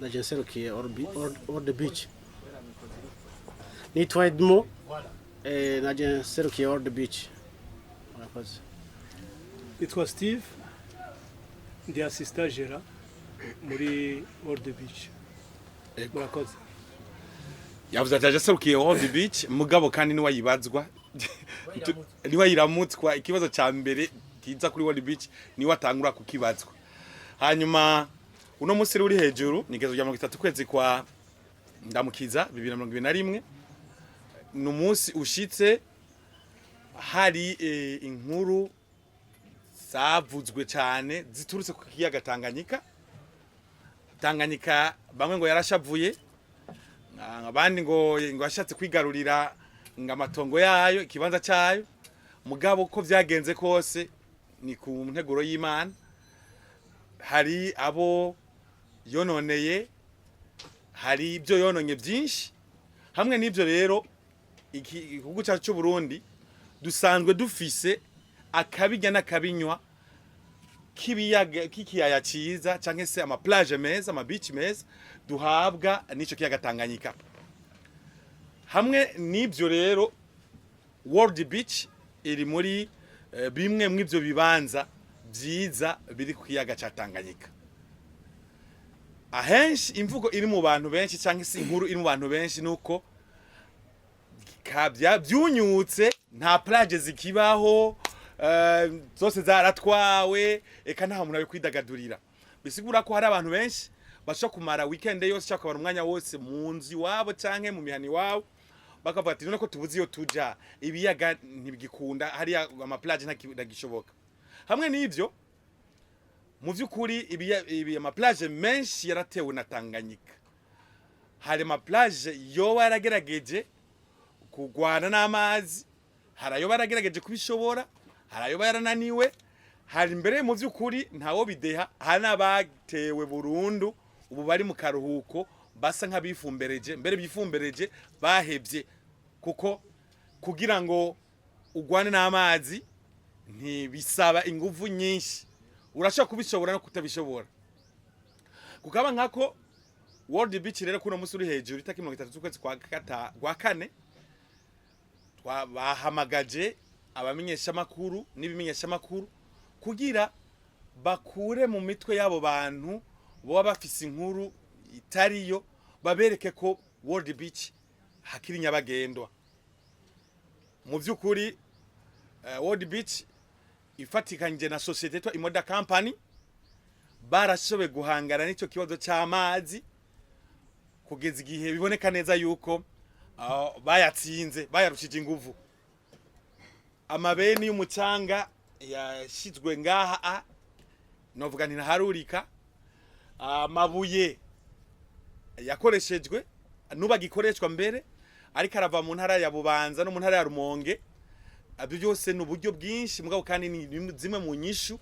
naje nserukiye All the Beach. Nitwa Edmo, naje nserukiye All the Beach. Murakoze. Nitwa Steve, ndi assistant gérant muri All the Beach. Murakoze. Yavuze ati aje serukiye All the Beach mugabo kandi ni wayibazwa. Ni wayiramutswa ikibazo ca mbere kiza kuri All the Beach ni watangura kukibazwa. Hanyuma uno musiri uri hejuru nigezo ya 30 kwezi kwa ndamukiza 2021 numunsi ushitse hari inkuru zavuzwe cyane ziturutse ku kiyaga Tanganyika bamwe ngo yarashavuye abandi ngo ashatse kwigarurira ngamatongo yayo ikibanza cyayo mugabo ko byagenze kose ni ku nteguro y'Imana hari abo yononeye hari ibyo yononye byinshi hamwe n'ibyo rero igihugu cyacu cy'u Burundi dusanzwe dufise akabijya n'akabinywa kibiyaga kikiyaya ciza canke se ama plage meza ama beach meza duhabwa nico kiyaga Tanganyika hamwe n'ibyo rero World Beach iri muri bimwe mw'ibyo bibanza byiza biri ku kiyaga ca Tanganyika ahenshi imvugo iri mu bantu benshi canke se inkuru iri mu bantu benshi nuko kabya byunyutse nta plage zikibaho zose zaratwawe eka nta muntu abikwidagadurira bisigura ko hari abantu benshi basho kumara weekend yose cyakabara umwanya wose mu nzi wabo canke mu mihani wabo bakavuga ati none ko tubuzi yo tuja ibiyaga ntibigikunda hari ama plage ntagishoboka hamwe n'ivyo mu vyukuri ibi ama plage menshi yaratewe na Tanganyika hari ama plage yo baragerageje kugwana n'amazi harayo baragerageje kubishobora harayo barananiwe hari imbere mu vyukuri ntawo bideha hana batewe burundu ubu bari mu karuhuko basa nk'abifumbereje mbere bifumbereje bahebye kuko kugira ngo ugwane n'amazi ntibisaba ingufu nyinshi urashaka kubishobora no kutabishobora kukaba nkako World Beach rero kuno musuri hejuru itaki 30 z'ukwezi kwa kane twabahamagaje abamenyesha makuru n'ibimenyesha makuru kugira bakure mu mitwe yabo bantu bo bafise inkuru itariyo babereke ko World Beach hakiri nyabagendwa mu byukuri World Beach ifatikanye na societe to Imoda Company barashobe guhangana n'icyo kibazo cy'amazi kugeza igihe biboneka neza yuko bayatsinze bayarushije inguvu amabeni y'umucanga yashizwe ngaha novuga nti harurika amabuye yakoreshejwe nubagikoreshwa mbere ariko arava mu ntara ya Bubanza no mu ntara ya Rumonge abyo byose n'uburyo bwinshi mugabo kandi ni zimwe mu nyishu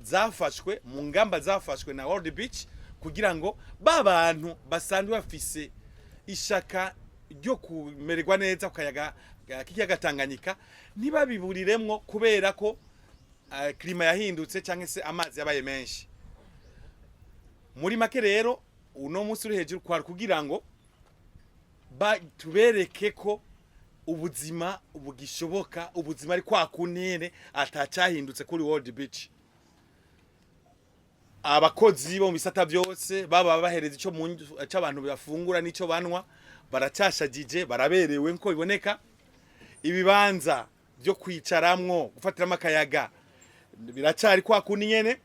zafashwe mu ngamba zafashwe na World Beach kugira ngo babantu basanzwe bafise ishaka ryo kumererwa neza kukayaga kiyaga Tanganyika ntibabiburiremwo kubera ko klima yahindutse canke se amazi yabaye menshi muri make rero uno musi uri hejuru kwari kugira ngo tubereke ko ubuzima ubugishoboka ubuzima ari kwa kunene atacahindutse kuri World Beach abakozi bo mu bisata byose baba bahereza ico mu cy'abantu bafungura nico banwa baracashagije baraberewe nko biboneka ibibanza byo kwicaramwo gufatiramo akayaga biracari kwa kuniyene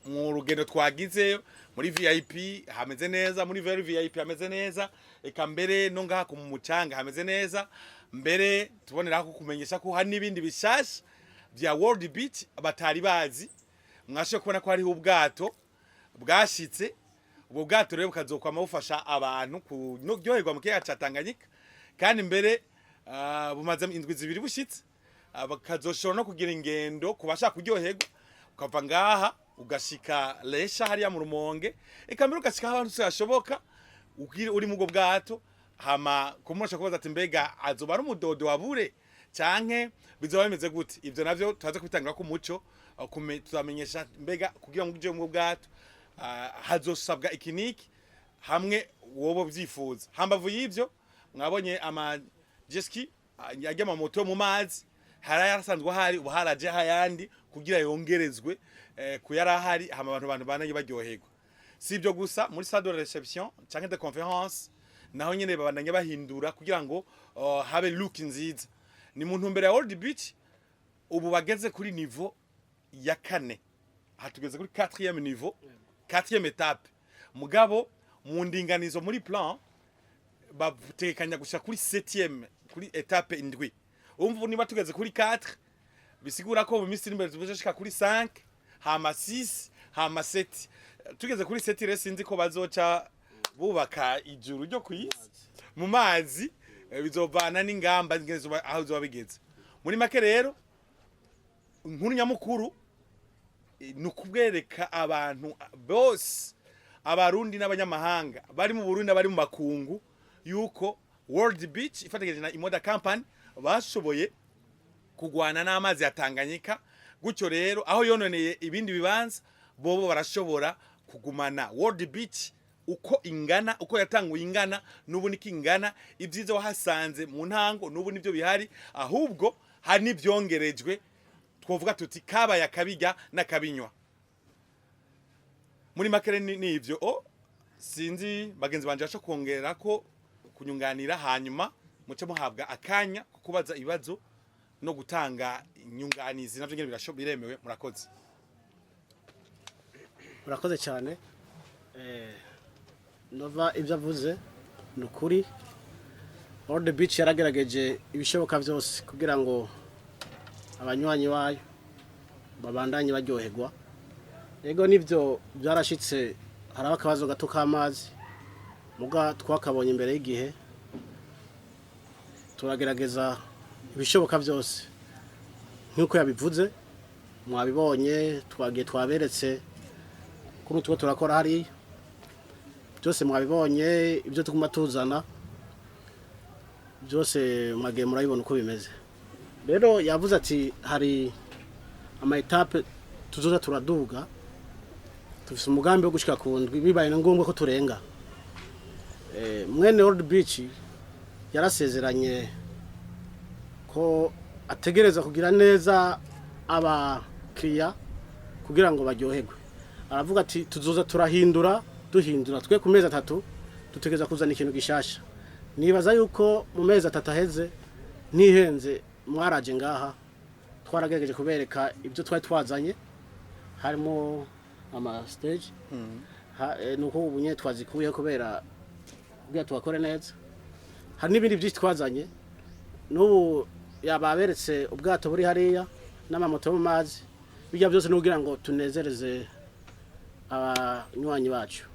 mu rugendo twagize muri VIP hameze neza muri very VIP hameze neza eka mbere no ngaha ku mucanga hameze neza mbere tubonera ko kumenyesha ko hari nibindi bishasha bya World Beach abatari bazi mwashe kubona ko hari ubwato bwashitse ubwo bwato rero bukazokwa bufasha abantu kuryoherwa mu kiyaga ca Tanganyika kandi mbere bumaze indwi zibiri bushitse bakazoshobora no kugira ingendo kubasha kuryoherwa ukava ngaha ugashika Lesha hariya mu Rumonge eka mbere ugashika ahantu cyashoboka uri mu bwato hama kumurasha kubaza ati mbega azoba ari umudodo wabure canke bizoba bimeze gute ivyo navyo tuzaze kubitangira ku muco tuzamenyesha mbega kugira ngo uje mu bwato hazosabwa ikiniki hamwe wobo byifuza hambavu y'ivyo mwabonye ama jeski yajya amamoto mu mazi harasanzwe hari ubaharaje hayandi kugira yongerezwe kuyarahari hama abantu banaye baryoherwa sibyo gusa muri salle de reception cyangwa de conférence naho nyene babandanye bahindura kugira ngo habe look nziza ni muntu mbere ya Old Beach ubu bageze kuri niveau ya 4 hatugeze kuri 4e niveau 4e étape mugabo mu ndinganizo muri plan batekanya gushika kuri 7e kuri étape indwi umva niba tugeze kuri 4 bisigura ko mu minsi imbere tubashika kuri 5 hama 6 hama 7 tugeze kuri 7 rero sinzi ko bazoca bubaka ijuru ryo kuyisi mu mazi bizovana n'ingamba ngezo aho zo bigeze muri make rero inkuru nyamukuru nukubwereka abantu bose abarundi n'abanyamahanga bari mu Burundi bari mu makungu yuko World Beach ifatanije na Imoda Company bashoboye kugwana n'amazi ya Tanganyika gutyo rero aho yononeye ibindi bibanza bobo barashobora kugumana World Beach uko ingana uko yatanguye ingana nubu niki ingana ibyiza wahasanze mu ntango nubu nibyo bihari ahubwo hari nibyongerejwe twovuga tuti kaba yakabijya nakabinywa muri makere nivyo sinzi bagenzi banje basho kongera ko kunyunganira hanyuma muce muhabwa akanya kukubaza ibibazo no gutanga inyunganizi navyo ngene biremewe murakoze murakoze cyane nova ibyo avuze nukuri Old Beach yaragerageje ibishoboka byose kugira ngo abanywanyi bayo babandanye baryoherwa yego nivyo byarashitse hari akabazo gato k'amazi muga twakabonye imbere y'igihe turagerageza ibishoboka byose nk'uko yabivuze mwabibonye twagiye twaberetse kuri utwo turakora hari byose mwabibonye ibyo tuguma tuzana byose mwagiye murabibona uko bimeze rero yavuze ati hari ama etape tuzoza turaduga tufise umugambi wo gushika ku ndwi bibaye ngombwa ko turenga mwene Old Beach yarasezeranye ko ategereza kugira neza abakiriya kugira ngo baryoherwe aravuga ati tuzoza turahindura duhindura twe ku mezi 3 dutegeza kuzana ikintu gishasha nibaza yuko mu mezi 3 aheze nihenze mwaraje ngaha twaragejeje kubereka ibyo twari twazanye harimo ama stage nuko ubunye twazikuye kubera bya twakore neza hari n'ibindi byinshi twazanye n'ubu yababeretse ubwato buri hariya n'amamoto mu mazi bijya byose nugira ngo tunezereze abanywanyi bacu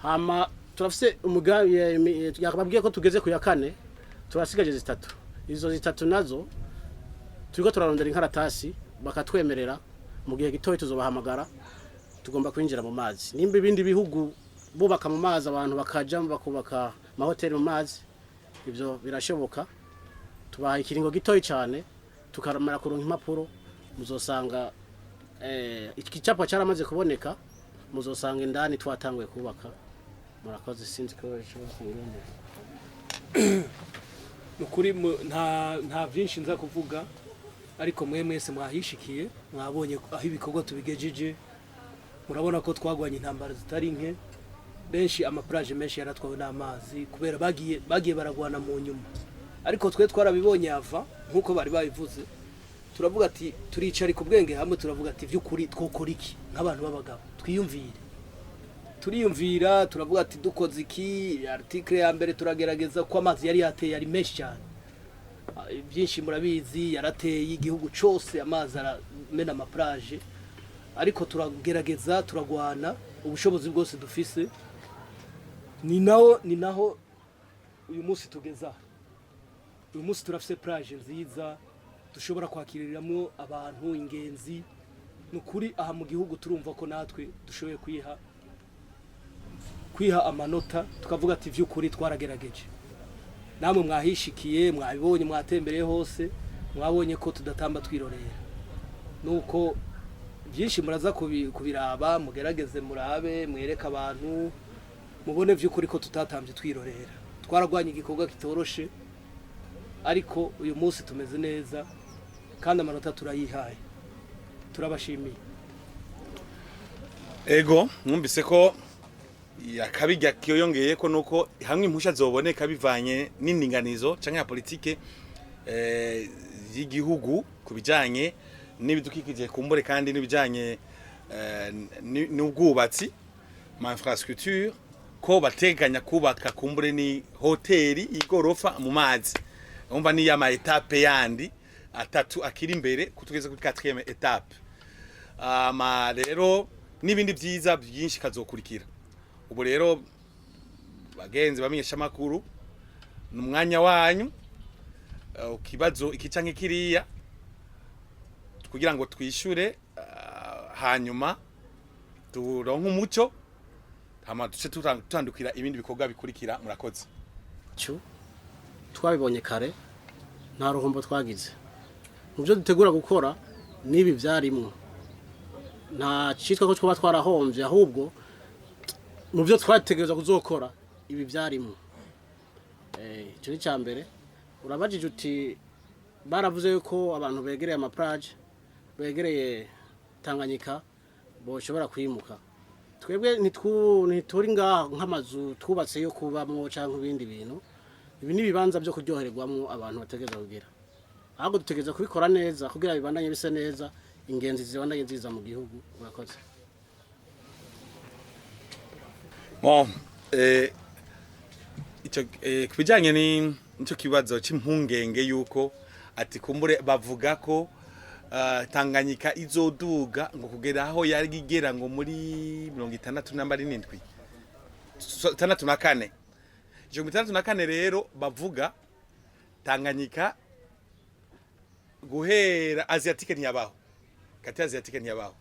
hama turafise umugabi yakababwiye ko tugeze ku ya 4 turasigaje 3 izo 3 nazo turiko turarondera inkaratasi bakatwemerera mu gihe gitoye tuzobahamagara tugomba kwinjira mu mazi nimba ibindi bihugu bubaka mu mazi abantu bakaja bakubaka mahoteli mu mazi ibyo birashoboka tubaha ikiringo gitoye cyane tukaramara kuronka impapuro muzosanga ikicapo cyaramaze kuboneka muzosanga indani twatanguye kubaka murakoze sinzi ko nukuri nta byinshi nza kuvuga ariko mwese mwahishikiye mwabonye aho ibikorwa tubigejeje murabona ko twagwanye intambara zitari nke benshi amaplage menshi yaratwawe n'amazi kubera bagiye baragwana mu nyuma ariko twe twarabibonye yava nkuko bari babivuze turavuga ati turicari ku bwenge hamwe turavuga ati vy'ukuri twokora iki nk'abantu b'abagabo turiyumvira turavuga ati dukoze iki article ya mbere turagerageza ko amazi yari yateye ari menshi cyane byinshi murabizi yarateye igihugu cyose amazi aramena amaplage ariko turagerageza turagwana ubushobozi bwose dufise ni naho uyu munsi tugeza uyu munsi turafise plage nziza dushobora kwakiririramo abantu ingenzi nukuri aha mu gihugu turumva ko natwe dushoboye kwiha amanota tukavuga ati vy'ukuri twaragerageje namwe mwahishikiye mwabibonye mwatembereye hose mwabonye ko tudatamba twirorera nuko byinshi muraza kubiraba mugerageze murabe mwereka abantu mubone vy'ukuri ko tutatambye twirorera twaragwanye igikorwa kitoroshe ariko uyu munsi tumeze neza kandi amanota turayihaye turabashimiye ego mwumvise ko yakabijya kiyongeye ko nuko hamwe impusha zoboneka bivanye n'indinganizo canke ya politike y'igihugu kubijanye n'ibidukikije kumbure kandi n'ibijanye n'ubwubatsi ma infrastructure ko bateganya kubaka kumbure ni hoteli igorofa mu mazi umva ni ya ma etape yandi atatu akiri imbere kutugeze kuri 4e etape ama rero n'ibindi byiza byinshi kazokurikira ubu rero bagenzi bamenyesha makuru n'umwanya wanyu ukibazo ikicanke kiriya kugira ngo twishure hanyuma turonke umuco hama duce tutandukira ibindi bikorwa bikurikira murakoze twabibonye kare nta ruhombo twagize mu byo dutegura gukora nibi byarimwo nta citwa ko twaba twarahombye ahubwo mu byo twategereza kuzokora ibi byarimwo icyo ni cyambere urabajije uti baravuze yuko abantu begereye ama plage begereye Tanganyika boshobora kwimuka twebwe ntituri ngaho nk'amazu twubatse yo kubamwo canke ibindi bintu ibi ni bibanza byo kuryohererwamwo abantu bategeza kugira ahubwo dutegeza kubikora neza kugira bibandanye bise neza ingenzi zibandanye ziza mu gihugu urakoze bon icyo kubijanye ni nicyo kibazo cy'impungenge yuko ati kumbure bavuga ko Tanganyika izoduga ngo kugera aho yari igera ngo muri 67 64 64 rero bavuga Tanganyika guhera Asiatique ntiyabaho kati Asiatique ntiyabaho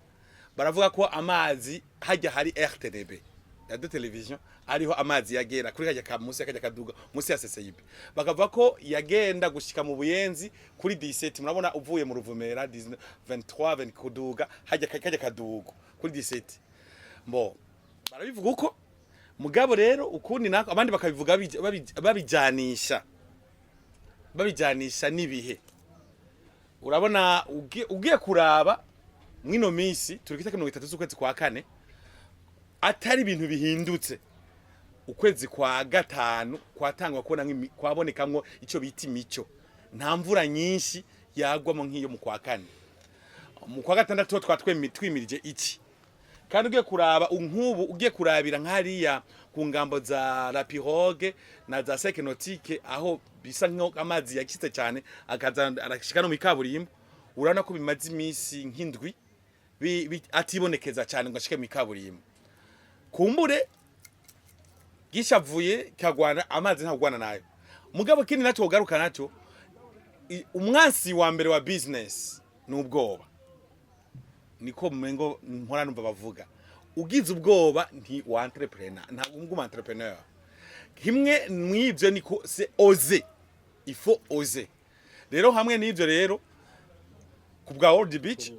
baravuga ko amazi hajya hari RTNB ya de television ariho amazi yagera kuri kajya ka musi kajya kaduga musi ya CCIB bakavuga ko yagenda gushika mu Buyenzi kuri 17 murabona uvuye mu Ruvumera 23 20 kuduga hajya kajya kadugo kuri 17 mbo barabivuga uko mugabo rero ukundi nako abandi bakabivuga babijanisha nibihe urabona ugiye kuraba mwino misi turikita 30 z'ukwezi kwa kane atari ibintu bihindutse ukwezi kwa gatanu kwatangwa kubona kwabonekamwo ico bita imico nta mvura nyinshi yagwamo nk'iyo mu kwa kane mu kwa gatandatu twimirije iki kandi ugiye kuraba nk'ubu ugiye kurabira nk'ariya ku ngambo za La Pirogue na za Sec Nautique aho bisa nk'aho amazi yakitse cyane akaza arashika no mu kaburimbo urabona ko bimaze imisi nk'indwi atibonekeza cyane ngo ashike mu kaburimbo kumbure gishavuye kagwana amazi ntagwana nayo mugabo kindi naco ugaruka naco umwansi wa mbere wa business n'ubwoba niko mmengo mpora numva bavuga ugize ubwoba nti wa entrepreneur nta umwe entrepreneur kimwe mwivyo niko c'est oser il faut oser rero hamwe n'ivyo rero ku bwa World Beach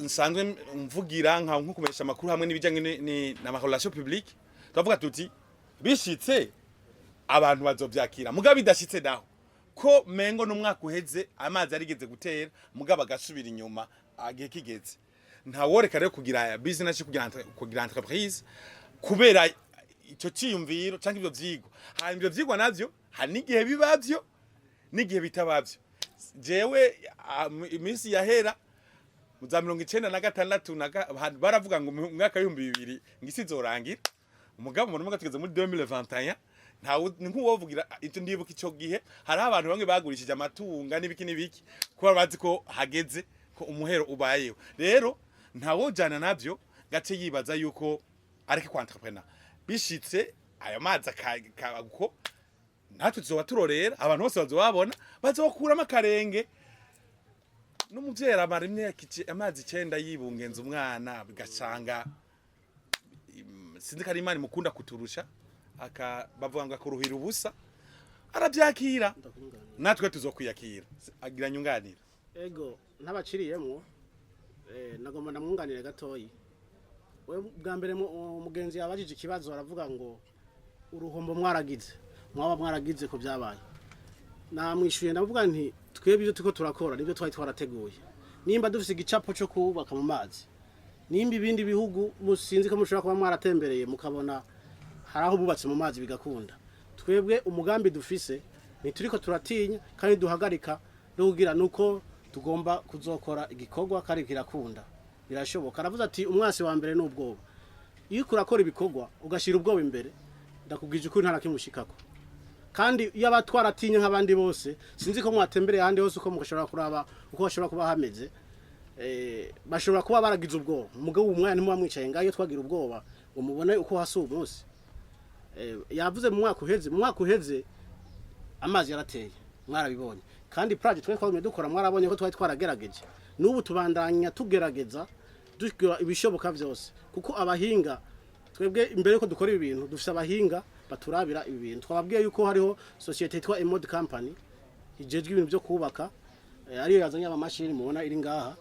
nsanzwe mvugira nko kumesha makuru hamwe n'ibijanye na relation publique twavuga tuti bishitse abantu bazovyakira mugabo bidashitse naho ko mengo n'umwaka uheze amazi arigeze gutera mugabo agasubira inyuma agiye kigeze nta woreka rero kugira business kugira entreprise kubera ico ciyumviro canke ivyo vyigwa hanyuma ivyo vyigwa navyo hari n'igihe bibavyo n'igihe bitabavyo jewe imisi yahera muza 1996 baravuga ngo mu mwaka wa 2000 ngisizorangira umugabo mu mwaka tugeze muri 2021 nkuwovugira icyo ndibuka ico gihe hari abantu bamwe bagurishije amatunga n'ibiki kuba bazi ko hageze ko umuhero ubayeho rero ntawo jana navyo gace yibaza yuko areke kwa entrepreneur bishitse ayo mazi akaguko natwe tuzoba turorera abantu bose bazobabona bazokuramo akarenge n'umuvyera amarimye amazi 9 yibungenza umwana bigacanga sindika Imana mukunda kuturusha bavuga ngo akuruhira ubusa arabyakira natwe tuzokwiyakira agira nyunganira ego ntabaciriyemo nagomba namwunganire gatoyi we bwa mbere mugenzi yabajije ikibazo aravuga ngo uruhombo mwaragize ko byabaye namwishuye ndavuga nti twebwe ibyo tuko turakora nibyo twari twarateguye nimba dufise igicapo cyo kubaka mu mazi nimba ibindi bihugu musinzi ko mushobora kuba mwaratembereye mukabona hari aho bubatse mu mazi bigakunda twebwe umugambi dufise nituriko turatinya kandi duhagarika no kugira nuko tugomba kuzokora igikorwa kandi kirakunda birashoboka aravuze ati umwasi wa mbere n'ubwoba iyo kurakora ibikorwa ugashira ubwoba imbere ndakubwije ukuri ntarakimushikako kandi iyo abatwaratinya nk'abandi bose sinzi ko mwatembereye ahandi hose uko mugashobora kuraba uko bashobora kuba hameze bashobora kuba baragize ubwoba umugabo umwana ntimuba mwicaye ngayo twagira ubwoba ngo mubone uko hasi uwo munsi yavuze mu mwaka uheze amazi yarateye mwarabibonye kandi project twari dukora mwarabonye ko twari twaragerageje n'ubu tubandanya tugerageza dukora ibishoboka byose kuko abahinga twebwe imbere ko dukora ibi bintu dufite abahinga baturabira ibi bintu twababwiye yuko hariho societe yitwa Emod Company ijejwe ibintu byo kubaka ariyo yazanye amamashini mubona iri ngaha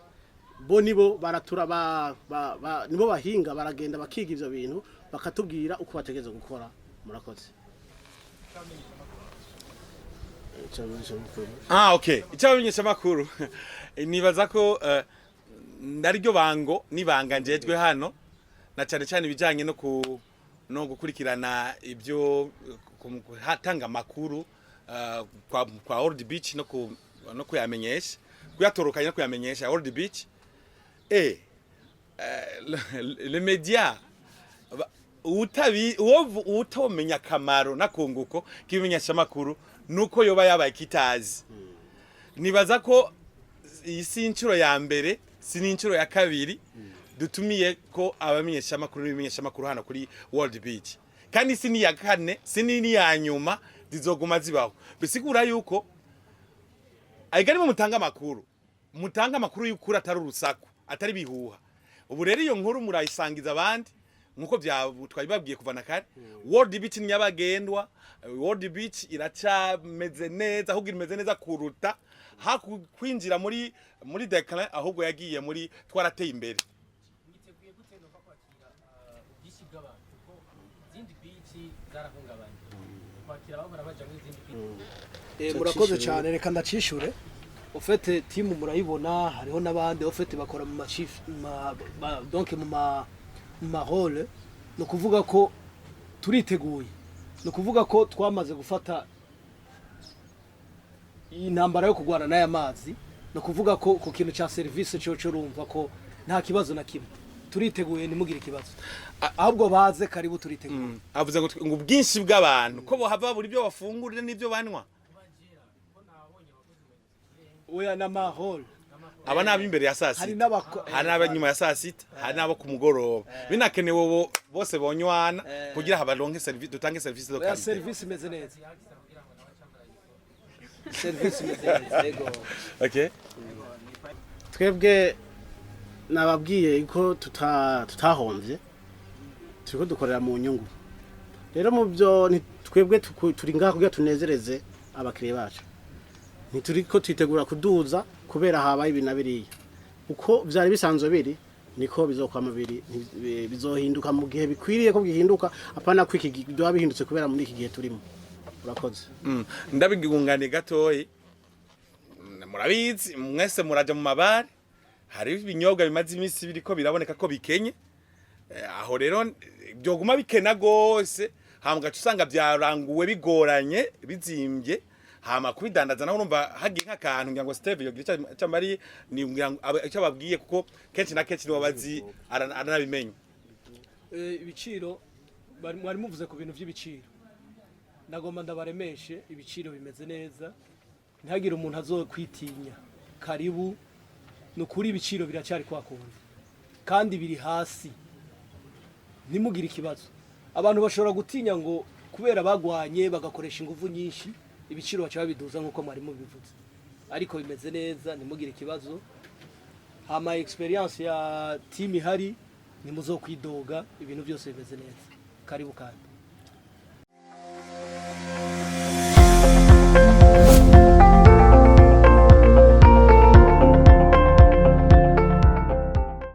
bo nibo baratura nibo bahinga baragenda bakiga ivyo bintu bakatubwira uko bategeza gukora murakoze okay icabamenyesha makuru nibaza ko ndaryo bango nibanga njejwe hano na cyane cyane ibijanye no gukurikirana ibyo hatanga makuru kwa Old Beach no kuyamenyesha kuyatorokanya no kuyamenyesha Old Beach le media utomenya kamaro nakunguko kimenyesha makuru nuko yoba yabaye kitazi nibaza ko isi incuro ya mbere sinincuro ya kabiri dutumiye ko abamenyesha makuru n'ibimenyesha makuru hano kuri World Beach kandi sini ya kane sini ya nyuma zizoguma zibaho bisigura yuko ayigari mu mutanga makuru y'ukuri atari urusaku atari bihuha ubu rero iyo nkuru murayisangiza abandi nkuko twabibabwiye kuva na kare World Beach ni yabagendwa World Beach iracameze neza ahubwo imeze neza kuruta kwinjira muri declin ahubwo yagiye muri twarateye imbere murakoze cyane reka ndacishure ofete timu murayibona hariho nabandi ofete bakora mu machief donc mu mahole no kuvuga ko turiteguye no kuvuga ko twamaze gufata intambara yo kugwana n'aya mazi no kuvuga ko ku kintu ca service cyo urumva ko nta kibazo na kimwe turiteguye nimugire ikibazo ahubwo baze karibu turiteguye avuze ngo ubwinshi bw'abantu ko bohava buri byo bafungurira n'ibyo banywa oya na mahole aba nabi imbere ya saa sita hari n'abanyuma ya saa sita hari n'abo ku mugoroba binakenewe bose bonywana kugira habaronke service dutange service zo kandi service imeze neza service imeze neza yego okay twebwe nababwiye ko tutahomvye turiko dukorera mu nyungu rero mu byo twebwe turi ngaho kugira tunezereze abakiriya bacu ntituriko twitegura kuduza kubera habaye ibinabiriye uko byari bisanzwe biri niko bizokwama biri bizohinduka mu gihe bikwiriye ko gihinduka apana kwiki byo bihindutse kubera muri iki gihe turimo urakoze ndabigungane gatoyi murabizi mwese muraja mu mabare hari ibinyobwa bimaze iminsi biriko biraboneka ko bikenye aho rero byoguma bikena gose hambwa usanga byaranguwe bigoranye bizimbye hama kubidandaza naho urumva hagiye nk'akantu ngira ngo Steve yogira cyamari ni ngira icyo babwiye kuko kenshi na kenshi nibabazi aranabimenye ibiciro mwari muvuze ku bintu by'ibiciro nagomba ndabaremeshe ibiciro bimeze neza ntihagire umuntu azokwitinya karibu nukuri ibiciro biracyari kwakundi kandi biri hasi nimugire ikibazo abantu bashobora gutinya ngo kubera bagwanye bagakoresha ingufu nyinshi ibiciro bacha babiduza nkuko mwari mubivuze ariko bimeze neza nimugire ikibazo hama experience ya team ihari nimuzokwidoga ibintu byose bimeze neza karibu kandi